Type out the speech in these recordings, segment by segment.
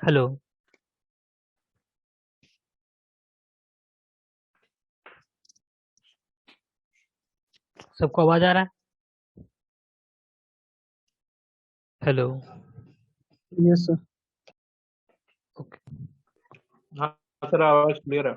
Hello. सबको आवाज आ रहा है? हेलो। Yes sir. ओके। हाँ सर, आवाज क्लियर है।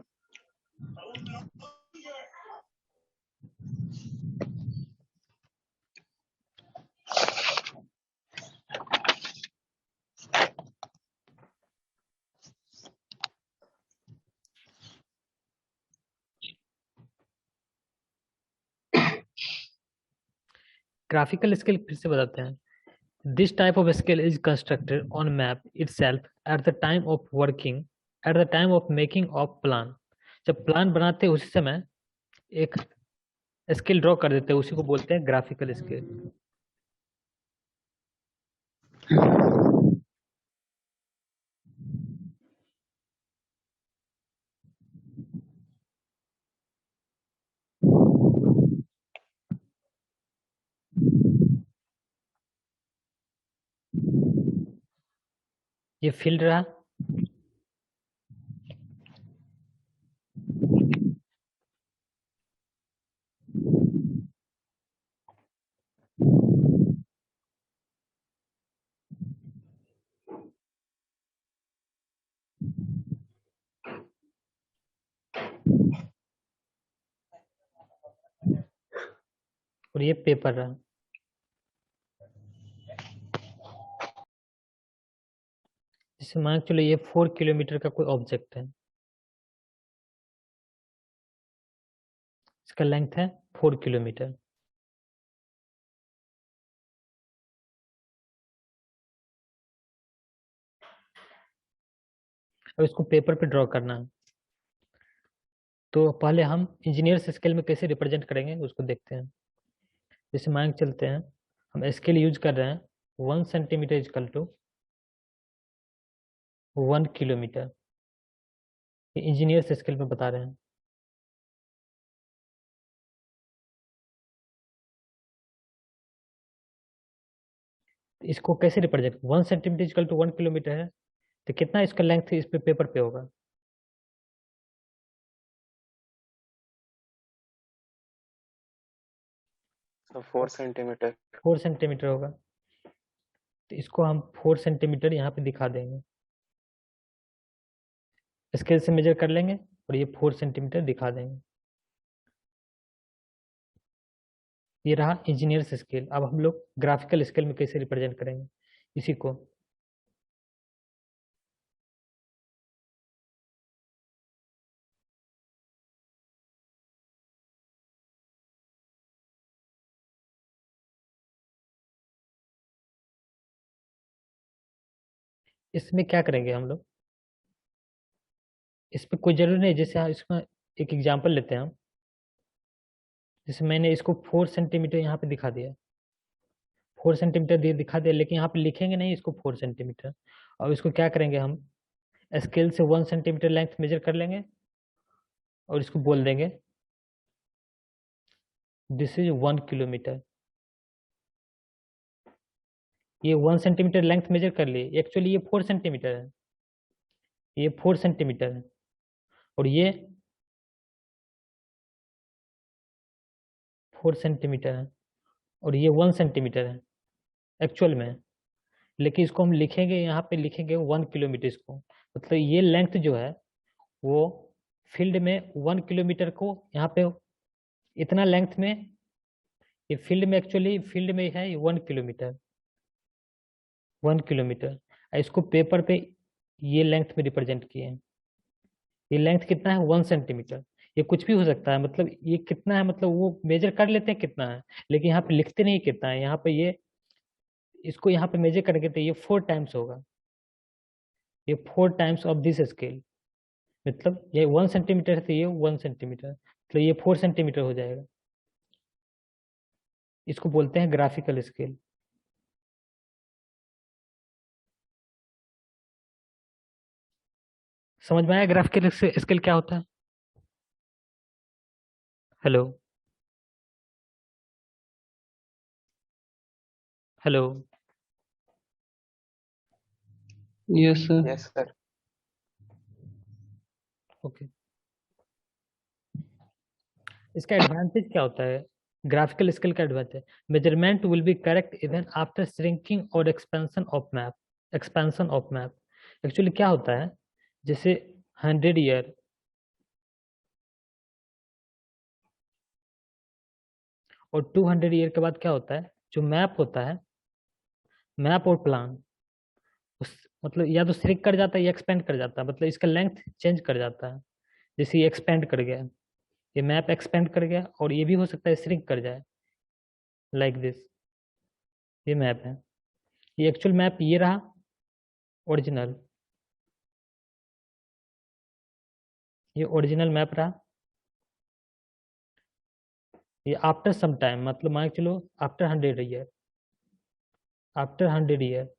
ग्राफिकल स्केल फिर से बताते हैं। This type of scale is constructed on map itself at the time of working, at the time of making of plan. जब प्लान बनाते हैं उसी समय एक स्केल ड्रॉ कर देते हैं, उसी को बोलते हैं ग्राफिकल स्केल। ये फील्ड रहा। और ये पेपर रहा। जैसे मान के चलो ये 4 किलोमीटर का कोई ऑब्जेक्ट है। इसका लेंथ है 4 किलोमीटर। अब इसको पेपर पे ड्रॉ करना है, तो पहले हम इंजीनियर्स स्केल में कैसे रिप्रेजेंट करेंगे उसको देखते हैं। जैसे मान के चलते हैं हम स्केल यूज कर रहे हैं 1 सेंटीमीटर इजकल टू 1 किलोमीटर। ये इंजीनियर्स स्केल में बता रहे हैं। तो इसको कैसे represent, 1 centimetre equal to 1 kilometre है, तो कितना इसका लेंथ इस पे पेपर पे होगा? 4 सेंटीमीटर। 4 सेंटीमीटर होगा। तो इसको हम 4 सेंटीमीटर यहाँ पे दिखा देंगे, स्केल से मेजर कर लेंगे और ये 4 सेंटीमीटर दिखा देंगे। ये रहा इंजीनियर्स स्केल। अब हम लोग ग्राफिकल स्केल में कैसे रिप्रेजेंट करेंगे इसी को। इसमें क्या करेंगे हम लोग, इस पे कोई जरूरी नहीं। जैसे इसमें एक एग्जांपल लेते हैं हम। जैसे मैंने इसको 4 सेंटीमीटर यहाँ पे दिखा दिया, 4 सेंटीमीटर दिखा दिया, लेकिन यहाँ पे लिखेंगे नहीं इसको 4 सेंटीमीटर। और इसको क्या करेंगे हम, स्केल से 1 सेंटीमीटर लेंथ मेजर कर लेंगे और इसको बोल देंगे दिस इज 1 किलोमीटर। ये 1 सेंटीमीटर लेंथ मेजर कर लिए, एक्चुअली ये 4 सेंटीमीटर है। ये 4 सेंटीमीटर है और ये 4 सेंटीमीटर है और ये 1 सेंटीमीटर है एक्चुअल में। लेकिन इसको हम लिखेंगे, यहाँ पे लिखेंगे 1 किलोमीटर इसको। मतलब ये लेंथ जो है वो फील्ड में 1 किलोमीटर को यहाँ पे इतना लेंथ में, ये फील्ड में एक्चुअली फील्ड में है 1 किलोमीटर। 1 किलोमीटर इसको पेपर पे ये लेंथ में रिप्रेजेंट किए हैं। ये लेंथ कितना है, 1 सेंटीमीटर। ये कुछ भी हो सकता है, मतलब ये कितना है, मतलब वो मेजर कर लेते हैं कितना है, लेकिन यहाँ पे लिखते नहीं कितना है। यहाँ पे ये इसको यहाँ पे मेजर करेंगे तो ये 4 टाइम्स होगा। ये 4 टाइम्स ऑफ दिस स्केल। मतलब ये 1 सेंटीमीटर है तो ये 1 सेंटीमीटर, तो ये 4 सेंटीमीटर हो जाएगा। इसको बोलते हैं ग्राफिकल स्केल। समझ में आया ग्राफिकल स्केल क्या होता है? Hello. Hello. Yes, sir. Yes, sir. Okay, इसका एडवांटेज क्या होता है? ग्राफिकल स्केल का advantage, measurement will be correct even after shrinking और एक्सपेंशन ऑफ मैप। एक्चुअली क्या होता है, जैसे 100 ईयर और 200 ईयर के बाद क्या होता है, जो मैप होता है, मैप और प्लान, उस मतलब या तो श्रिंक कर जाता है या एक्सपेंड कर जाता है, मतलब इसका लेंथ चेंज कर जाता है। जैसे ये एक्सपेंड कर गया, ये मैप एक्सपेंड कर गया, और ये भी हो सकता है श्रिंक कर जाए, लाइक दिस। ये मैप है, ये एक्चुअल मैप ये रहा ओरिजिनल, ये ओरिजिनल मैप रहा। ये आफ्टर सम टाइम, मतलब मान के चलो आफ्टर 100 ईयर, आफ्टर 100 ईयर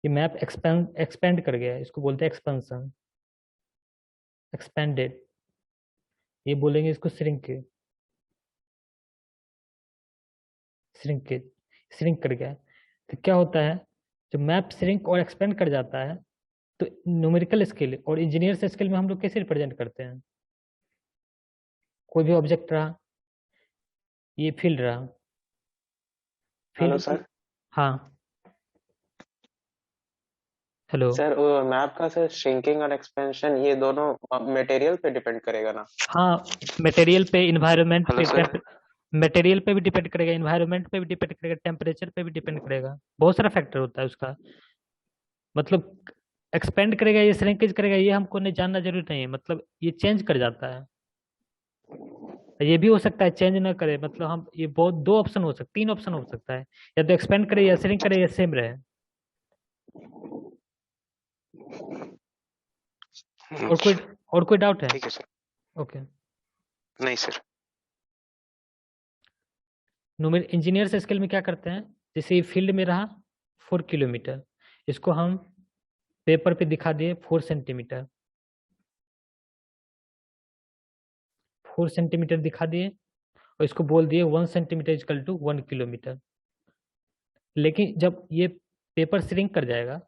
ये मैप एक्सपेंड कर गया है, इसको बोलते हैं एक्सपेंशन, एक्सपेंडेड। ये बोलेंगे इसको श्रिंकेज, श्रिंकेज, श्रिंक कर गया है। तो क्या होता है, जब मैप श्रिंक और एक्सपेंड कर जाता है, तो न्यूमेरिकल स्केल और इंजीनियर्स स्केल में हम लोग कैसे रिप्रेजेंट करते हैं? कोई भी ऑब्जेक्ट रहा, ये फील्ड रहा, हेलो फील्ड, सर। हाँ हेलो, सर वो मैप का सर श्रिंकिंग और एक्सपेंशन ये दोनों मटेरियल पे डिपेंड करेगा ना? हाँ मटेरियल पे, इन्वायरमेंट हेलो पे, सर। मटेरियल पे भी डिपेंड करेगा, इन्वायरमेंट पे भी डिपेंड करेगा, टेम्परेचर पे भी डिपेंड करेगा, बहुत सारा फैक्टर होता है उसका। मतलब एक्सपेंड करेगा या श्रिंकेज करेगा, ये हमको नहीं जानना जरूरी नहीं है, मतलब ये चेंज कर जाता है। ये भी हो सकता है चेंज ना करे, मतलब हम ये बहुत दो ऑप्शन हो सकते, 3 ऑप्शन हो सकता है, या तो एक्सपेंड करे या श्रिंक करे या सेम रहे। और कोई और कोई डाउट है? ठीक है सर। ओके, नहीं सर। न्यूमेर इंजीनियर्स स्केल में क्या करते हैं, जैसे ये फील्ड में रहा 4 किलोमीटर, इसको हम पेपर पे दिखा दिए 4 सेंटीमीटर, 4 सेंटीमीटर दिखा दिए, और इसको बोल दिए 1 सेंटीमीटर इजकल टू 1 किलोमीटर। लेकिन जब ये पेपर श्रिंक कर जाएगा,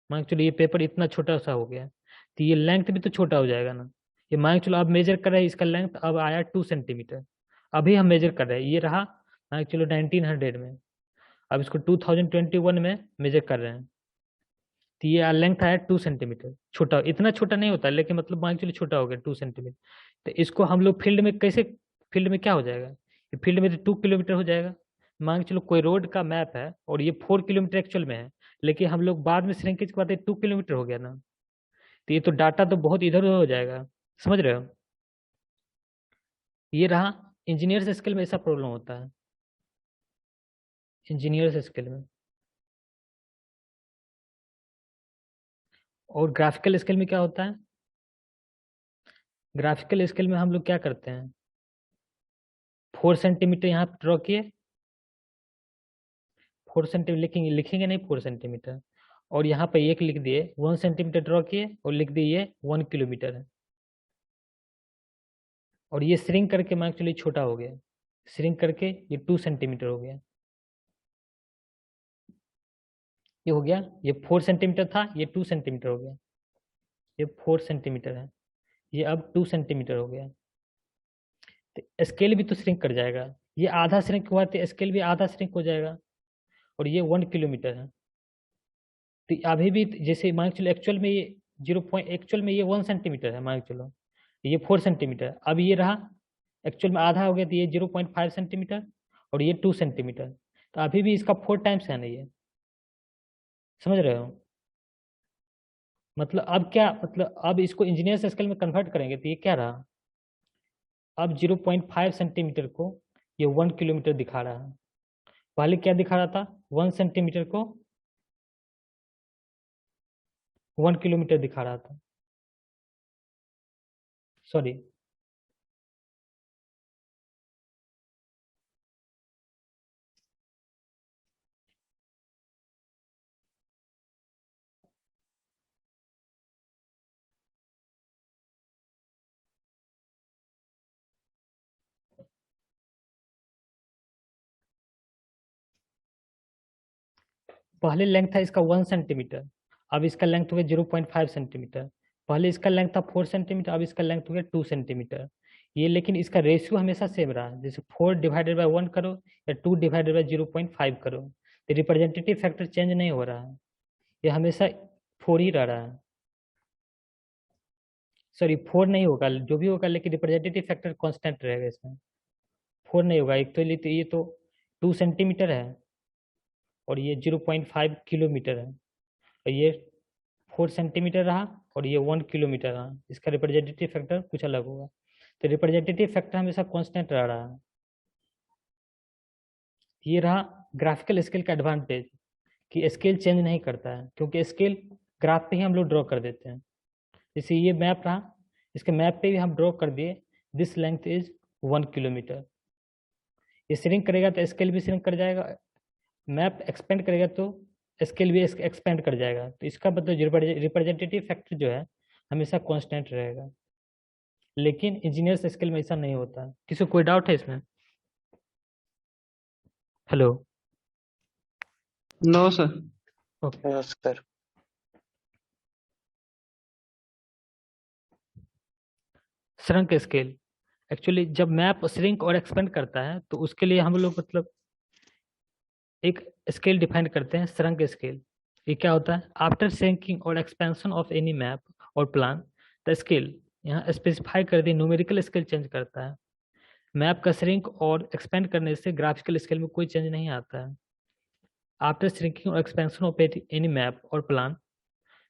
मान के चलो ये पेपर इतना छोटा सा हो गया, तो ये लेंथ भी तो छोटा हो जाएगा ना। ये मान के चलो अब मेजर कर रहे हैं, इसका लेंथ अब आया 2 सेंटीमीटर, अभी हम मेजर कर रहे हैं, ये रहा मान के चलो 1900 में, अब इसको 2021 में मेजर कर रहे हैं, तो ये लेंथ आया 2 सेंटीमीटर, छोटा, इतना छोटा नहीं होता लेकिन मतलब मान के चलो छोटा हो गया 2 सेंटीमीटर। तो इसको हम लोग फील्ड में कैसे, फील्ड में क्या हो जाएगा, ये फील्ड में तो 2 किलोमीटर हो जाएगा। मान के चलो कोई रोड का मैप है और ये 4 किलोमीटर एक्चुअल में है, लेकिन हम लोग बाद में श्रिंकेज के बाद 2 किलोमीटर हो गया ना, तो ये तो डाटा तो बहुत इधर उधर हो जाएगा, समझ रहे हो? ये रहा इंजीनियर्स स्केल में, ऐसा प्रॉब्लम होता है इंजीनियर्स स्केल में। और ग्राफिकल स्केल में क्या होता है, ग्राफिकल स्केल में हम लोग क्या करते हैं, 4 सेंटीमीटर यहाँ ड्रॉ किए, 4 सेंटीमीटर लिखेंगे, लिखेंगे नहीं 4 सेंटीमीटर, और यहाँ पे एक लिख दिए, 1 सेंटीमीटर ड्रॉ किए और लिख दिए 1 किलोमीटर है, और ये श्रिंक करके मान चलिए छोटा हो गया, श्रिंक करके ये 2 सेंटीमीटर हो गया, ये हो गया, ये 4 सेंटीमीटर था, ये 2 सेंटीमीटर हो गया, ये 4 सेंटीमीटर है, ये अब 2 सेंटीमीटर हो गया। तो स्केल भी तो श्रिंक कर जाएगा, ये आधा श्रिंक हुआ तो स्केल भी आधा श्रिंक हो जाएगा, और ये 1 किलोमीटर है। तो अभी भी जैसे मान के चलो एक्चुअल में ये 0 एक्चुअल में ये 1 सेंटीमीटर है, मान के चलो ये 4 सेंटीमीटर, अब ये रहा एक्चुअल में आधा हो गया, तो ये 0.5 सेंटीमीटर, और ये 2 सेंटीमीटर, तो अभी भी इसका 4 टाइम्स है ना ये, समझ रहे हो? मतलब अब क्या, मतलब अब इसको इंजीनियर्स स्केल में कन्वर्ट करेंगे तो ये क्या रहा, अब 0.5 सेंटीमीटर को ये 1 किलोमीटर दिखा रहा है, पहले क्या दिखा रहा था, 1 सेंटीमीटर को 1 किलोमीटर दिखा रहा था, सॉरी। पहले लेंथ था इसका 1 सेंटीमीटर, अब इसका लेंथ हो गया 0.5 सेंटीमीटर। पहले इसका लेंथ था 4 सेंटीमीटर, अब इसका लेंथ हो गया 2 सेंटीमीटर। ये लेकिन इसका रेशियो हमेशा सेम रहा, जैसे 4 डिवाइडेड बाई 1 करो या 2 डिवाइडेड बाई 0.5 करो, तो रिप्रेजेंटेटिव फैक्टर चेंज नहीं हो रहा है, ये हमेशा 4 ही रह रहा है। सॉरी 4 नहीं होगा, जो भी होगा, लेकिन रिप्रेजेंटेटिव फैक्टर कांस्टेंट रहेगा इसमें, 4 नहीं होगा। एक तो ये तो 2 सेंटीमीटर है और ये 0.5 किलोमीटर है, और ये 4 सेंटीमीटर रहा और ये 1 किलोमीटर रहा, इसका रिप्रेजेंटेटिव फैक्टर कुछ अलग होगा। तो रिप्रेजेंटेटिव फैक्टर हमेशा कांस्टेंट रह रहा है। ये रहा ग्राफिकल स्केल का एडवांटेज कि स्केल चेंज नहीं करता है, क्योंकि स्केल ग्राफ पे ही हम लोग ड्रॉ कर देते हैं। जैसे ये मैप रहा, इसके मैप पे भी हम ड्रॉ कर दिए, दिस लेंथ इज 1 किलोमीटर। ये श्रिंक करेगा तो स्केल भी श्रिंक कर जाएगा, मैप एक्सपेंड करेगा तो स्केल भी एक्सपेंड कर जाएगा। तो इसका मतलब रिप्रेजेंटेटिव फैक्टर जो है हमेशा कांस्टेंट रहेगा, लेकिन इंजीनियर्स स्केल में ऐसा नहीं होता। किसी को कोई डाउट है इसमें? Hello? No sir. Okay. Yes sir. Shrink scale, actually जब मैप श्रिंक और एक्सपेंड करता है तो उसके लिए हम लोग मतलब एक स्केल डिफाइन करते हैं, श्रंक स्केल। ये क्या होता है? आफ्टर श्रिंकिंग और एक्सपेंशन ऑफ एनी मैप और प्लान, द स्केल, यहाँ स्पेसिफाई कर दी न्यूमेरिकल स्केल चेंज करता है। मैप का श्रिंक और एक्सपेंड करने से ग्राफिकल स्केल में कोई चेंज नहीं आता है। आफ्टर श्रिंकिंग और एक्सपेंशन ऑफ एनी मैप और plan,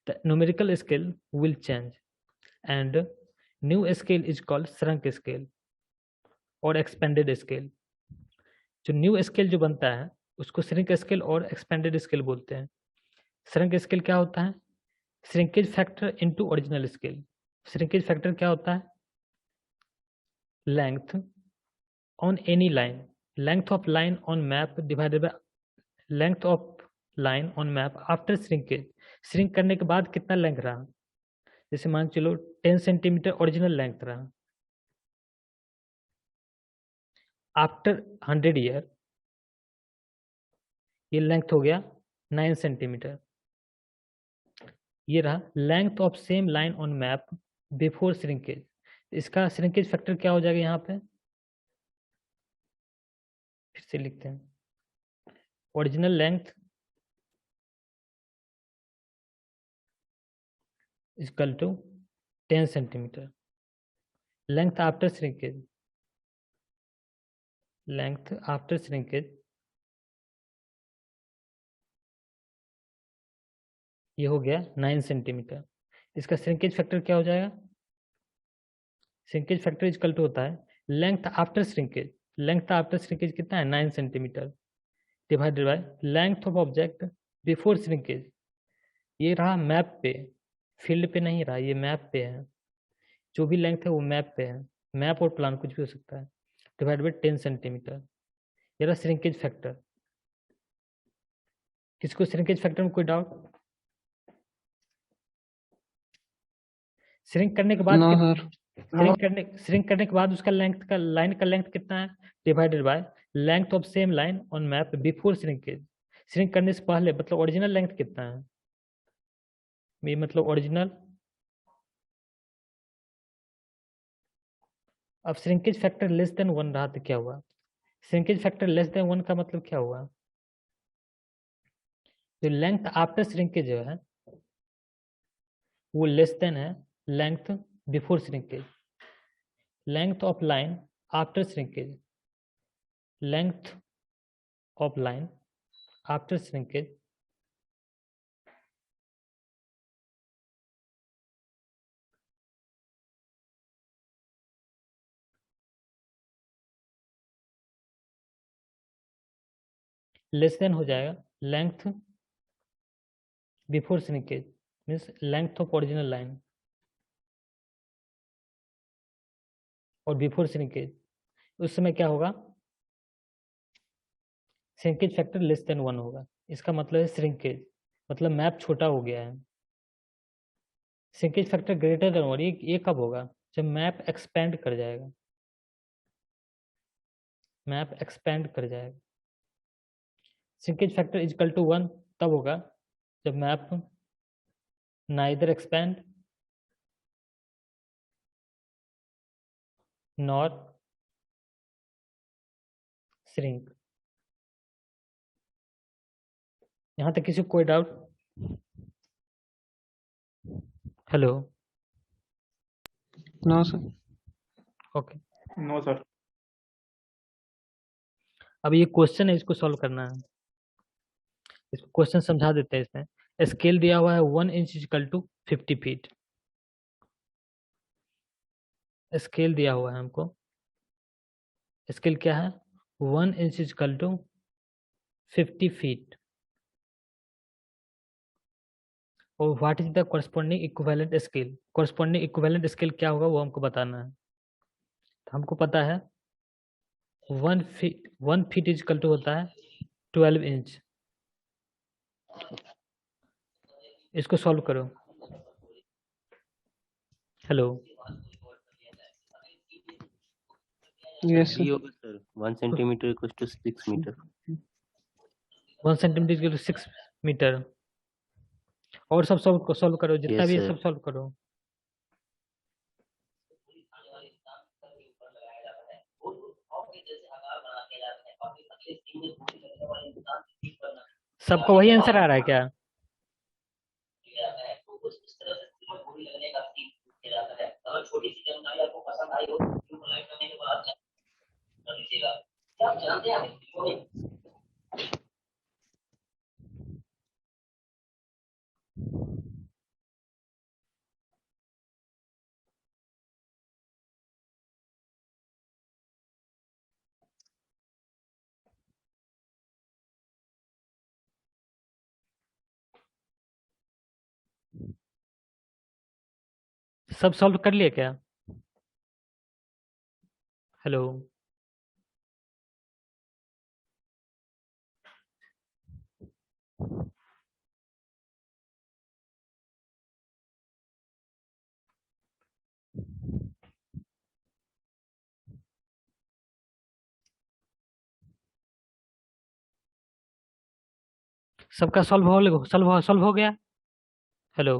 the numerical scale will change and new scale is called shrunk scale और एक्सपेंडेड स्केल। जो न्यू स्केल जो बनता है उसको श्रिंक स्केल और एक्सपेंडेड स्केल बोलते हैं। श्रिंक स्केल क्या होता है? Shrinkage factor into original scale. Shrinkage factor क्या होता है? Length on any line, length of line on map divided by length of line on map after shrinkage. Shrink करने के बाद कितना लेंथ रहा, जैसे मान चलो 10 सेंटीमीटर ओरिजिनल लेंथ रहा, आफ्टर 100 ईयर ये लेंथ हो गया 9 सेंटीमीटर। ये रहा length of same line on map before shrinkage. इसका श्रिंकेज फैक्टर क्या हो जाएगा? यहाँ पे फिर से लिखते हैं, original length equal to 10 centimetre, length after shrinkage, length after shrinkage ये हो गया 9 सेंटीमीटर। इसका श्रिंकेज फैक्टर क्या हो जाएगा? श्रिंकेज फैक्टर इक्वल टू होता है length after shrinkage, length after shrinkage कितना है? 9 centimetre, divided by length of object before shrinkage. ये रहा मैप पे, फील्ड पे नहीं रहा, ये मैप पे है, जो भी लेंथ है वो मैप पे है, मैप और प्लान कुछ भी हो सकता है, डिवाइड बाय 10 सेंटीमीटर। ये रहा श्रिंकेज फैक्टर। किसको श्रिंकेज फैक्टर में कोई डाउट? श्रिंक करने के बाद नो सर। श्रिंक करने के बाद उसका लेंथ का, लाइन का लेंथ कितना है? Divided by length of same line on map before shrinkage. Shrink करने से पहले मतलब ओरिजिनल लेंथ कितना है? ये मतलब ओरिजिनल। अब श्रिंकेज फैक्टर लेस देन 1 रहा तो क्या हुआ? श्रिंकेज फैक्टर लेस देन 1 का मतलब क्या हुआ? जो लेंथ आफ्टर श्रिंकेज जो है वो लेस देन है length before shrinkage. Length of line after shrinkage, length of line after shrinkage less than हो जाएगा length before shrinkage, means length of original line और बिफोर श्रिंकेज। उस समय क्या होगा? श्रिंकेज फैक्टर लेस देन 1 होगा। इसका मतलब है श्रिंकेज मतलब मैप छोटा हो गया है। श्रिंकेज फैक्टर ग्रेटर देन 1 ये कब होगा? जब मैप एक्सपेंड कर जाएगा, मैप एक्सपेंड कर जाएगा। Shrinkage factor is equal to 1 तब होगा जब map neither expand nor shrink. यहां तक किसी को कोई doubt? Hello? No sir. Okay, no sir. अब ये क्वेश्चन है, इसको सॉल्व करना है। इसको क्वेश्चन समझा देते हैं। इसमें स्केल दिया हुआ है 1 inch equal to 50 feet. Scale दिया हुआ है हमको। स्केल क्या है? 1 इंच इक्वल टू 50 फीट। और what is the corresponding equivalent scale? Corresponding equivalent scale क्या होगा वो हमको बताना है। तो हमको पता है 1 फीट इक्वल टू होता है 12 इंच। इसको सॉल्व करो। हेलो? यस ये होगा sir 1 centimetre equals to 6 metre. 1 centimetre equal to 6 metre. और सब सॉल्व करो, जितना Yes, भी है sir. सब सॉल्व करो। सबको वही आंसर आ रहा है क्या? सब सॉल्व कर लिए क्या? हेलो? सबका सॉल्व हो गया? हेलो?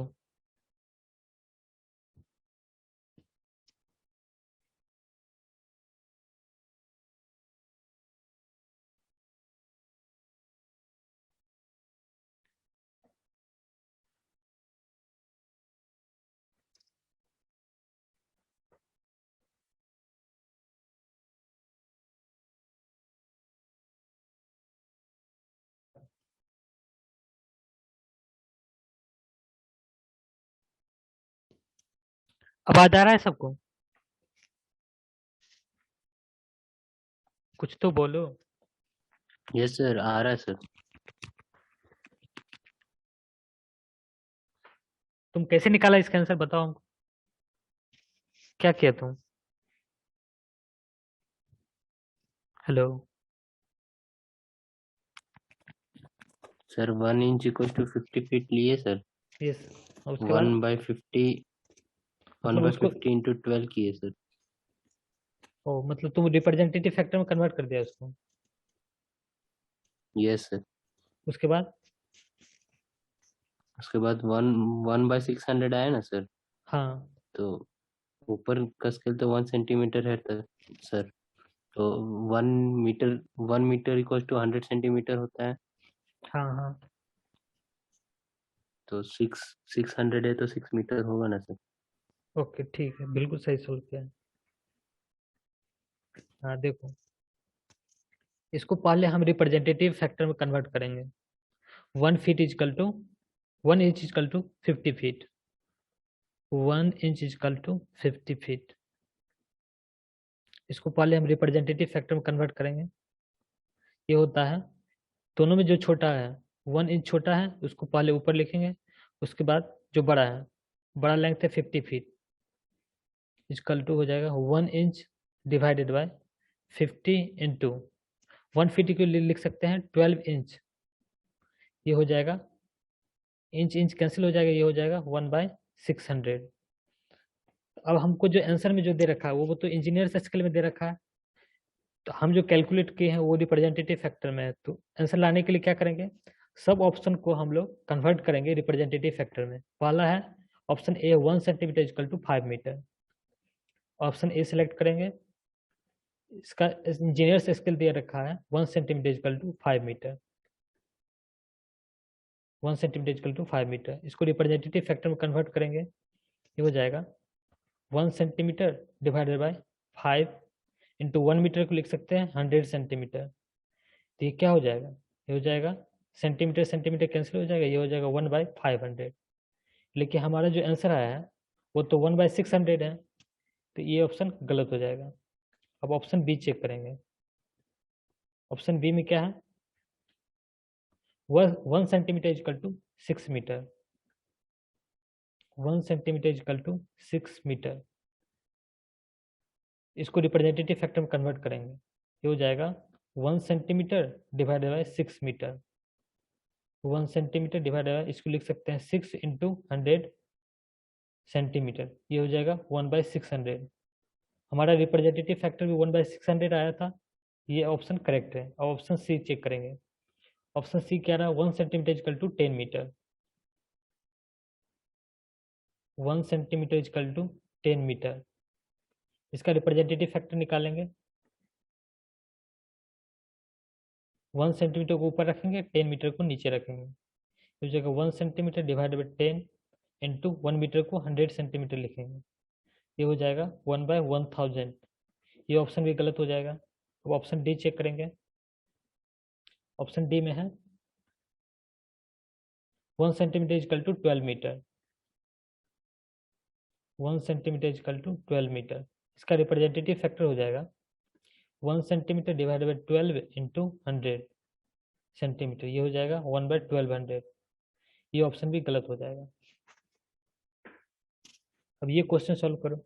आवाज आ रहा है सबको? कुछ तो बोलो। Yes, sir. आ रहा है सर। तुम कैसे निकाला इसका आंसर बताओ हमको। क्या किया तुम? Hello? Sir 1 inch equals to 50 feet लिए सर। यस। और उसके बाद 1 by 50 1 मतलब by उसको 50 into 12 किए सर। मतलब तुम रिप्रेजेंटेटिव फैक्टर में कन्वर्ट कर दिया उसको। Yes, sir. उसके बाद उसके बाद 1 by 600 आया ना सर। हाँ तो ऊपर का स्केल तो 1 सेंटीमीटर है सर। तो 1 मीटर इक्वल्स टू 100 सेंटीमीटर होता है। हाँ हाँ। तो 600 है तो 6 मीटर होगा ना सर। ओके ठीक है, बिल्कुल सही सोल्व किया है। हाँ देखो, इसको पहले हम रिप्रेजेंटेटिव फैक्टर में कन्वर्ट करेंगे। 1 inch equal to 50 feet. 1 inch equal to 50 feet. इसको पहले हम रिप्रेजेंटेटिव फैक्टर में कन्वर्ट करेंगे। ये होता है, दोनों में जो छोटा है 1 इंच छोटा है उसको पहले ऊपर लिखेंगे। उसके बाद जो बड़ा है, बड़ा लेंथ है 50 फीट, इजकल टू हो जाएगा 1 इंच डिवाइडेड बाय 50 इंटू 150 के लिए लिख सकते हैं 12 इंच। ये हो जाएगा, इंच इंच कैंसिल हो जाएगा, ये हो जाएगा 1/600। अब हमको जो आंसर में जो दे रखा है वो तो इंजीनियर स्केल में दे रखा है। तो हम जो कैलकुलेट किए हैं वो रिप्रेजेंटेटिव फैक्टर में है। तो आंसर लाने के लिए क्या करेंगे, सब ऑप्शन को हम लोग कन्वर्ट करेंगे रिप्रेजेंटेटिव फैक्टर में। पहला है option a 1 centimetre equal to 5 metre. Option a select करेंगे, इसका इंजीनियर्स स्केल दिया रखा है 1 centimetre equal to 5 metre. 1 centimetre equal to 5 metre, इसको रिप्रेजेंटेटिव फैक्टर में कन्वर्ट करेंगे, ये हो जाएगा 1 centimetre divided by 5 into 1 metre को लिख सकते हैं 100 सेंटीमीटर। तो ये क्या हो जाएगा, ये हो जाएगा सेंटीमीटर सेंटीमीटर कैंसिल हो जाएगा, ये हो जाएगा 1/500। लेकिन हमारा जो आंसर आया है वो तो 1/600 है, तो ये ऑप्शन गलत हो जाएगा। अब ऑप्शन बी चेक करेंगे। ऑप्शन बी में क्या है, 1 centimetre equal to 6 metre. 1 centimetre equal to 6 metre, इसको रिप्रेजेंटेटिव फैक्टर में कन्वर्ट करेंगे, ये हो जाएगा 1 centimetre divided by 6 metre. 1 centimetre divided by, इसको लिख सकते हैं 6 इंटू 100 सेंटीमीटर, ये हो जाएगा 1/600। हमारा रिप्रेजेंटेटिव फैक्टर भी 1/600 आया था, ये ऑप्शन करेक्ट है। अब ऑप्शन सी चेक करेंगे। ऑप्शन सी क्या रहा, 1 centimetre equal to 10 metre. 1 centimetre equal to 10 metre, इसका रिप्रेजेंटेटिव फैक्टर निकालेंगे। 1 सेंटीमीटर को ऊपर रखेंगे, 10 मीटर को नीचे रखेंगे, तो हो जाएगा 1 centimetre divide by 10 into 1 metre को 100 सेंटीमीटर लिखेंगे, ये हो जाएगा 1/1000। ये ऑप्शन भी गलत हो जाएगा। अब ऑप्शन डी चेक करेंगे। ऑप्शन डी में है 1 centimetre equal to 12 metre. 1 centimetre equal to 12 metre, इसका रिप्रेजेंटेटिव फैक्टर हो जाएगा 1 centimetre divide by 12 into 100 centimetre, ये हो जाएगा 1/1200। ये ऑप्शन भी गलत हो जाएगा। अब ये क्वेश्चन सॉल्व करो,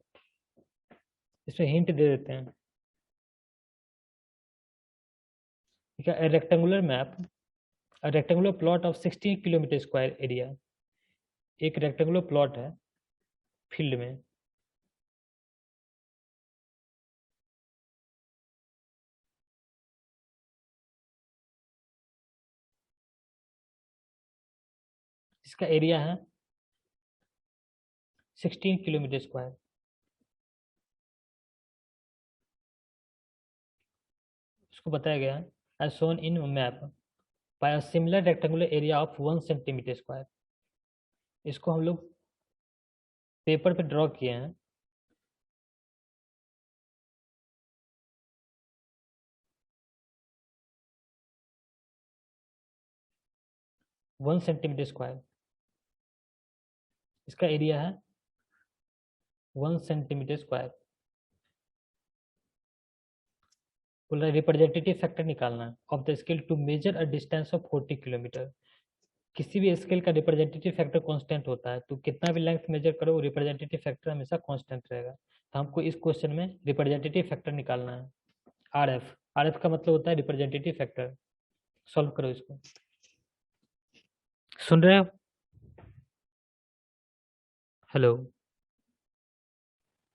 इसमें हिंट दे देते हैं। ठीक है, rectangular map, rectangular plot of 16 kilometre square area. एक रेक्टेंगुलर प्लॉट है फील्ड में, इसका एरिया है 16 किलोमीटर स्क्वायर। इसको बताया गया है as shown in map by a similar rectangular area of 1 centimetre square. इसको हम लोग पेपर पे ड्रॉ किए हैं। वन सेंटीमीटर स्क्वायर, इसका एरिया है 1 सेंटीमीटर स्क्वायर। बोल रहा है रिप्रेजेंटेटिव फैक्टर निकालना है of the scale to measure a distance of 40 kilometre. किसी भी स्केल का रिप्रेजेंटेटिव फैक्टर कांस्टेंट होता है, तो कितना भी लेंथ मेजर करो रिप्रेजेंटेटिव फैक्टर हमेशा कांस्टेंट रहेगा। तो हमको इस क्वेश्चन में रिप्रेजेंटेटिव फैक्टर निकालना है, आरएफ। आरएफ का मतलब होता है रिप्रेजेंटेटिव फैक्टर। सॉल्व करो इसको, सुन रहे हो? Hello,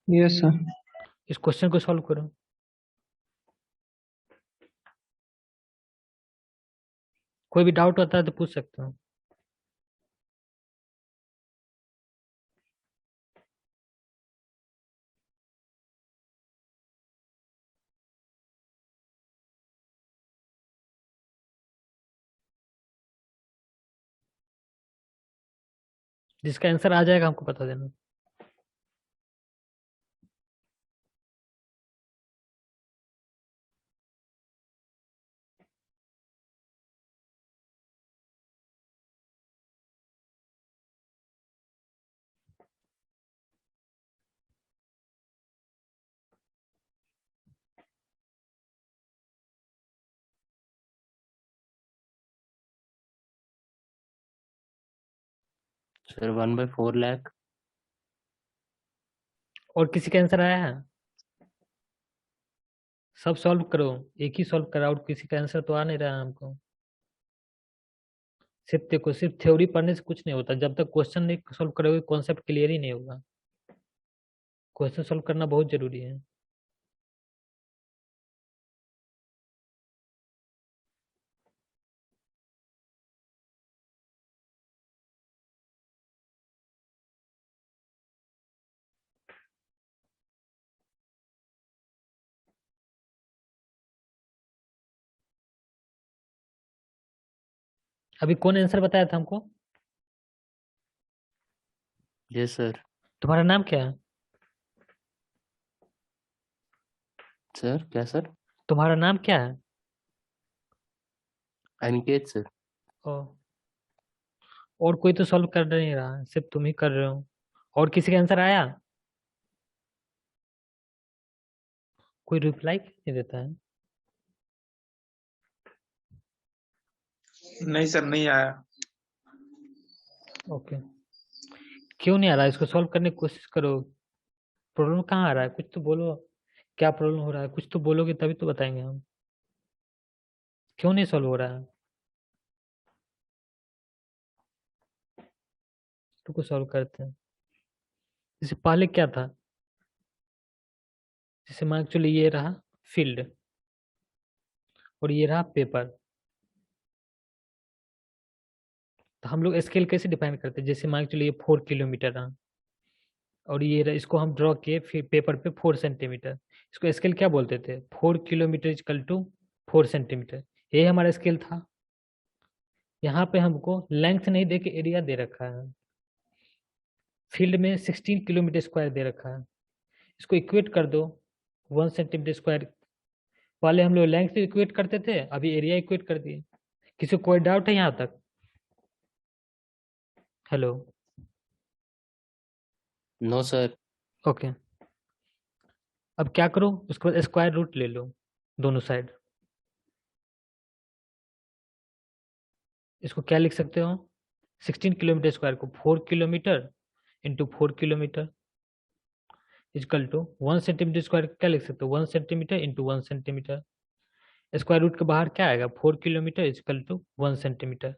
Yes, sir. इस क्वेश्चन को सॉल्व करो। कोई भी डाउट होता है तो पूछ सकते हो। जिसका आंसर आ जाएगा हमको बता देना। सर 1/4 लाख। और किसी का आंसर आया है? सब सॉल्व करो, एक ही सॉल्व करा और किसी का आंसर तो आ नहीं रहा है हमको। सिर्फ देखो, सिर्फ थ्योरी पढ़ने से कुछ नहीं होता, जब तक क्वेश्चन नहीं सॉल्व करोगे कॉन्सेप्ट क्लियर ही नहीं होगा। क्वेश्चन सॉल्व करना बहुत जरूरी है। अभी कौन आंसर बताया था हमको? Yes sir. तुम्हारा नाम क्या है? सर क्या सर? तुम्हारा नाम क्या है? अनिकेत सर। ओ, और कोई तो सॉल्व कर नहीं रहा, सिर्फ तुम ही कर रहे हो। और किसी का आंसर आया? कोई रिप्लाई नहीं देता है। नहीं सर, नहीं आया। ओके, क्यों नहीं आ रहा? इसको सॉल्व करने की कोशिश करो। प्रॉब्लम कहाँ आ रहा है? कुछ तो बोलो, क्या प्रॉब्लम हो रहा है? कुछ तो बोलोगे तभी तो बताएंगे हम। क्यों नहीं सॉल्व हो रहा है? तो सॉल्व करते हैं। इससे पहले क्या था? जैसे मान एक्चुअली ये रहा फील्ड और ये रहा पेपर। तो हम लोग स्केल कैसे डिफाइन करते हैं? जैसे मान एक्चुअली ये 4 किलोमीटर रहा और ये रहा, इसको हम ड्रॉ किए फिर पेपर पे 4 सेंटीमीटर। इसको स्केल क्या बोलते थे? 4 किलोमीटर इजकल टू 4 सेंटीमीटर। ये हमारा स्केल था। यहाँ पे हमको लेंथ नहीं दे के एरिया दे रखा है। फील्ड में 16 किलोमीटर स्क्वायर दे रखा है। इसको इक्वेट कर दो 1 सेंटीमीटर स्क्वायर। पहले हम लोग लेंथ इक्वेट करते थे, अभी एरिया इक्वेट कर दिए। किसी को कोई डाउट है यहाँ तक? हेलो? No sir. ओके, अब क्या करो? उसके बाद स्क्वायर रूट ले लो दोनों साइड। इसको क्या लिख सकते हो? 16 किलोमीटर स्क्वायर को 4 kilometre into 4 kilometre equal to 1 centimetre square. क्या लिख सकते हो? 1 centimetre into 1 centimetre. Square root के बाहर क्या आएगा? 4 किलोमीटर इजकल टू 1 सेंटीमीटर।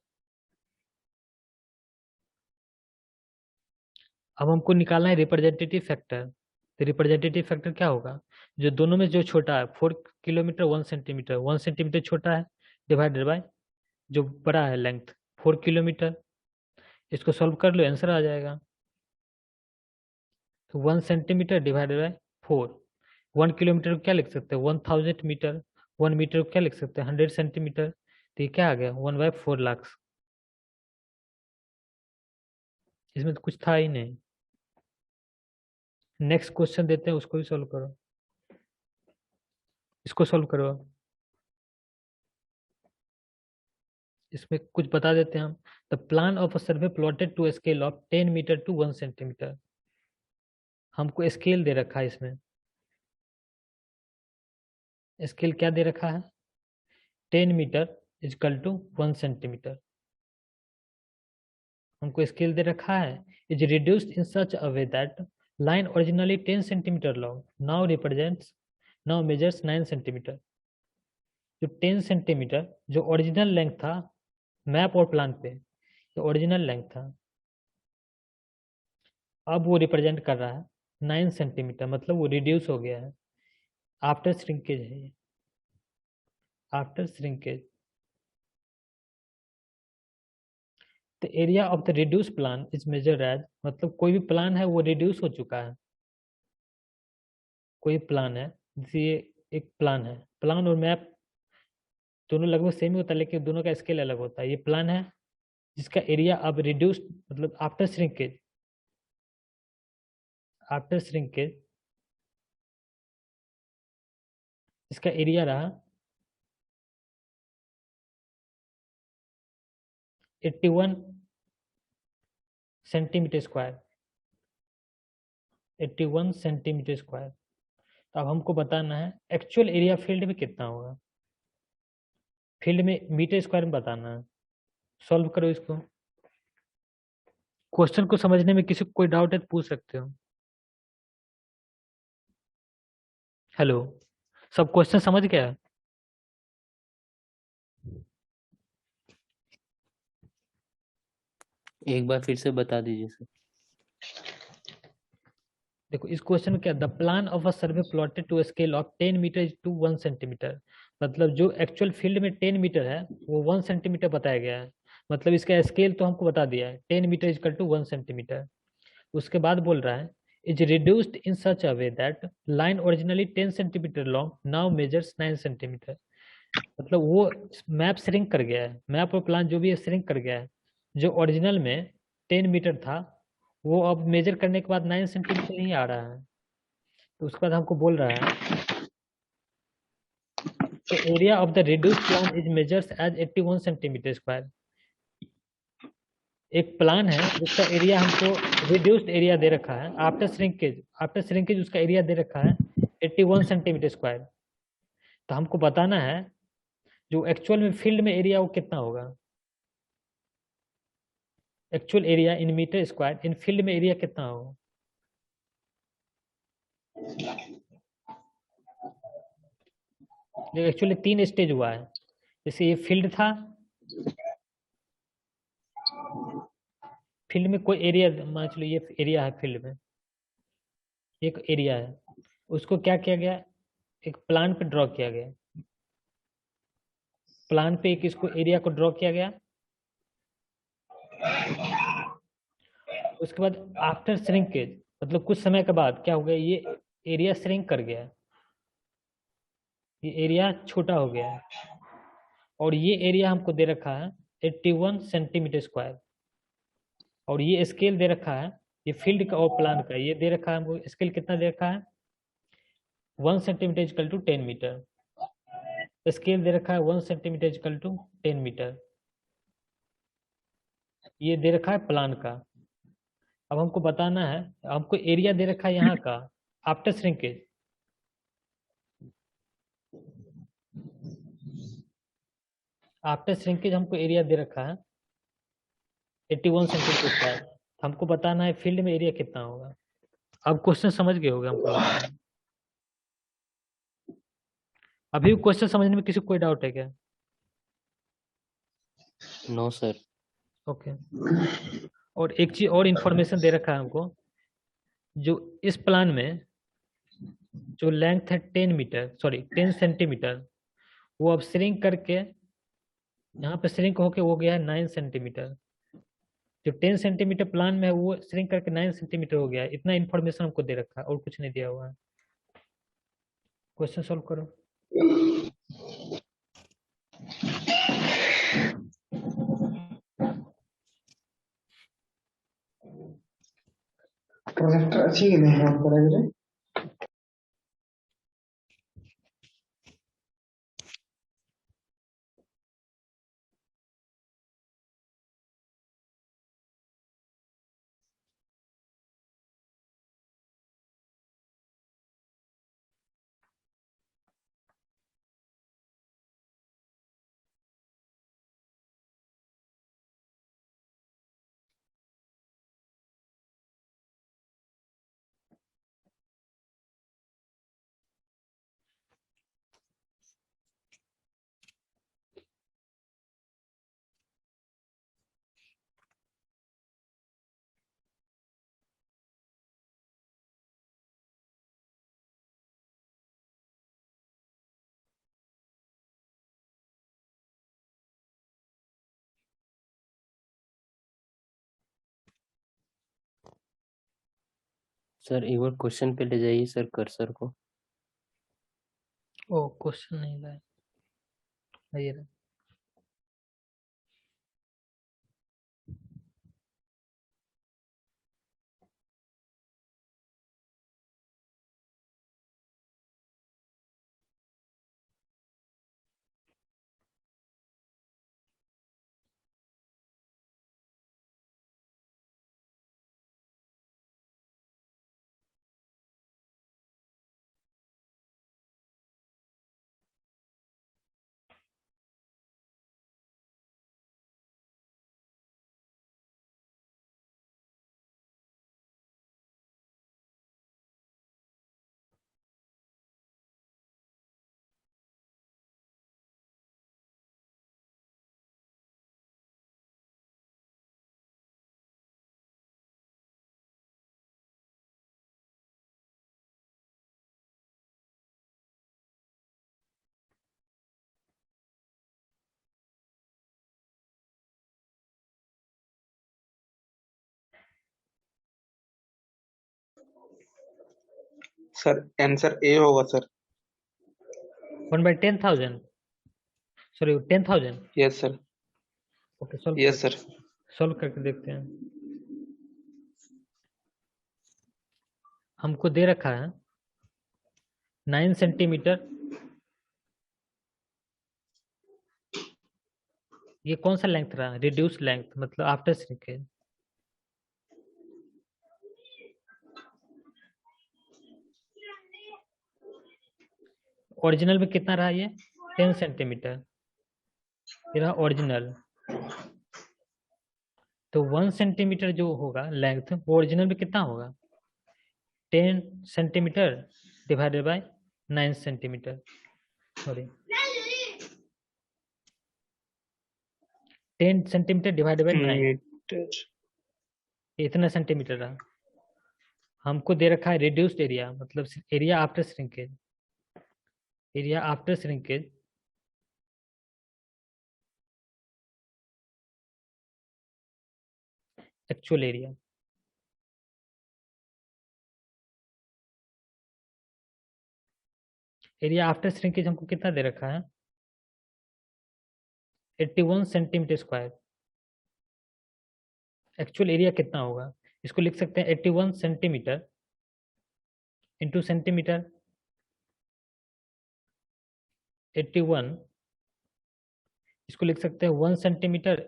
अब हमको निकालना है रिप्रेजेंटेटिव फैक्टर। तो रिप्रेजेंटेटिव फैक्टर क्या होगा? जो दोनों में जो छोटा है, 4 किलोमीटर 1 सेंटीमीटर, 1 सेंटीमीटर छोटा है डिवाइडेड बाय जो बड़ा है लेंथ 4 किलोमीटर। इसको सॉल्व कर लो, आंसर आ जाएगा। तो 1 सेंटीमीटर डिवाइडेड बाय 4। 1 किलोमीटर को क्या लिख सकते हैं? 1000 मीटर। 1 मीटर को क्या लिख सकते हैं? 100 सेंटीमीटर। तो ये क्या आ गया? 1/4 लाख। इसमें तो कुछ था ही नहीं। नेक्स्ट क्वेश्चन देते हैं, उसको भी सॉल्व करो। इसको सॉल्व करो। इसमें कुछ बता देते हैं हम। The plan of a survey plotted to scale of 10 metre to 1 centimetre. हमको स्केल दे रखा है इसमें। स्केल क्या दे रखा है? 10 मीटर इजकल टू 1 सेंटीमीटर। हमको स्केल दे रखा है is reduced in such a way that line originally 10 centimetre long now measures 9 centimetre. जो 10 सेंटीमीटर जो ओरिजिनल लेंथ था मैप और प्लान पे, जो ओरिजिनल लेंथ था, अब वो रिप्रेजेंट कर रहा है 9 सेंटीमीटर। मतलब वो रिड्यूस हो गया है। आफ्टर श्रिंकेज है ये, after shrinkage. The area of the reduce plan is measured as, मतलब कोई भी प्लान है वो रिड्यूस हो चुका है। कोई प्लान है, जैसे ये एक प्लान है, प्लान और मैप दोनों लगभग सेम ही होता है लेकिन दोनों का स्केल अलग होता है। ये प्लान है जिसका एरिया अब रिड्यूस्ड, मतलब आफ्टर श्रिंकेज, आफ्टर श्रिंकेज इसका एरिया रहा 81 सेंटीमीटर स्क्वायर। 81 centimetre square. तो अब हमको बताना है एक्चुअल एरिया फील्ड में कितना होगा। फील्ड में मीटर स्क्वायर में बताना है। सॉल्व करो इसको। क्वेश्चन को समझने में किसी को कोई डाउट है तो पूछ सकते हो। हेलो, सब क्वेश्चन समझ गया? एक बार फिर से बता दीजिए सर। देखो इस क्वेश्चन में क्या, the plan of a survey plotted to scale of 10 metre to 1 centimetre. मतलब जो एक्चुअल फील्ड में 10 मीटर है वो 1 सेंटीमीटर बताया गया है। मतलब इसका स्केल तो हमको बता दिया है 10 मीटर इजकल टू 1 सेंटीमीटर। उसके बाद बोल रहा है is reduced in such a way that line originally 10 centimetre long now measures 9 centimetre. मतलब वो मैप श्रिंक कर गया है, मैप और प्लान जो भी है श्रिंक कर गया है। जो ओरिजिनल में 10 मीटर था वो अब मेजर करने के बाद 9 सेंटीमीटर ही आ रहा है। तो उसके बाद हमको बोल रहा है the area of the reduced plan is measures as 81 centimetre square. एक प्लान है जिसका एरिया हमको रिड्यूस्ड एरिया दे रखा है आफ्टर श्रिंकेज उसका एरिया दे रखा है 81 सेंटीमीटर स्क्वायर। तो हमको बताना है जो एक्चुअल में फील्ड में एरिया वो कितना होगा। Actual area in metre square in field में एरिया कितना होगा। एक्चुअली 3 स्टेज हुआ है। जैसे ये फील्ड था, फील्ड में कोई एरिया मान चलो ये एरिया है, फील्ड में एक एरिया है, उसको क्या किया गया, एक प्लान पे ड्रॉ किया गया। प्लान पे एक इसको एरिया को ड्रॉ किया गया। उसके बाद आफ्टर श्रिंकेज मतलब कुछ समय के बाद क्या हो गया, ये एरिया श्रिंक कर गया, ये एरिया छोटा हो गया है और ये एरिया हमको दे रखा है 81 सेंटीमीटर स्क्वायर। और ये स्केल दे रखा है, ये फील्ड का और प्लान का ये दे रखा है हमको। स्केल कितना दे रखा है 1 centimetre equal to 10 metre. Scale दे रखा है 1 सेंटीमीटर इक्वल टू 10 मीटर। ये दे रखा है प्लान का। अब हमको बताना है, हमको एरिया दे रखा है यहाँ का आफ्टर श्रिंकेज। आफ्टर श्रिंकेज हमको एरिया दे रखा है 81 सेंटीमीटर स्क्वायर। हमको बताना है फील्ड में एरिया कितना होगा। अब क्वेश्चन समझ गए होंगे हमको लगता है। अभी क्वेश्चन समझने में किसी को कोई डाउट है क्या। No sir. ओके। और एक चीज और इंफॉर्मेशन दे रखा है हमको, जो इस प्लान में जो लेंथ है 10 मीटर सॉरी 10 सेंटीमीटर, वो अब श्रिंक करके यहाँ पे श्रिंक होके हो गया है 9 सेंटीमीटर। जो 10 सेंटीमीटर प्लान में है वो श्रिंक करके 9 सेंटीमीटर हो गया है। इतना इन्फॉर्मेशन हमको दे रखा है और कुछ नहीं दिया हुआ है। क्वेश्चन सॉल्व करो। प्रोजेक्टर अच्छी कि नहीं काम कर रहे। सर एक बार क्वेश्चन पे ले जाइए सर कर्सर को। ओ क्वेश्चन नहीं लाया, ये रहा। सर आंसर ए होगा sir. 1/10,000 sorry 10,000। Yes sir, okay solve yes sir. Solve करके देखते हैं। हमको दे रखा है 9 सेंटीमीटर। ये कौन सा लेंथ रहा? रिड्यूस लेंथ, मतलब आफ्टर श्रिंकेज। ओरिजिनल में कितना रहा ये? 10 सेंटीमीटर। ये रहा ओरिजिनल। तो 1 सेंटीमीटर जो होगा लेंथ, वो ओरिजिनल में कितना होगा? 10 centimetre divided by 9 centimetre, sorry 10 centimetre divided by 9, metre. इतना सेंटीमीटर रहा। हमको दे रखा है रिड्यूस्ड एरिया, मतलब area after shrinkage. Area after shrinkage actual area. Area after shrinkage हमको कितना दे रखा है? 81 सेंटीमीटर स्क्वायर। एक्चुअल एरिया कितना होगा? इसको लिख सकते हैं 81 सेंटीमीटर इंटू सेंटीमीटर। 81, इसको लिख सकते हैं 1 सेंटीमीटर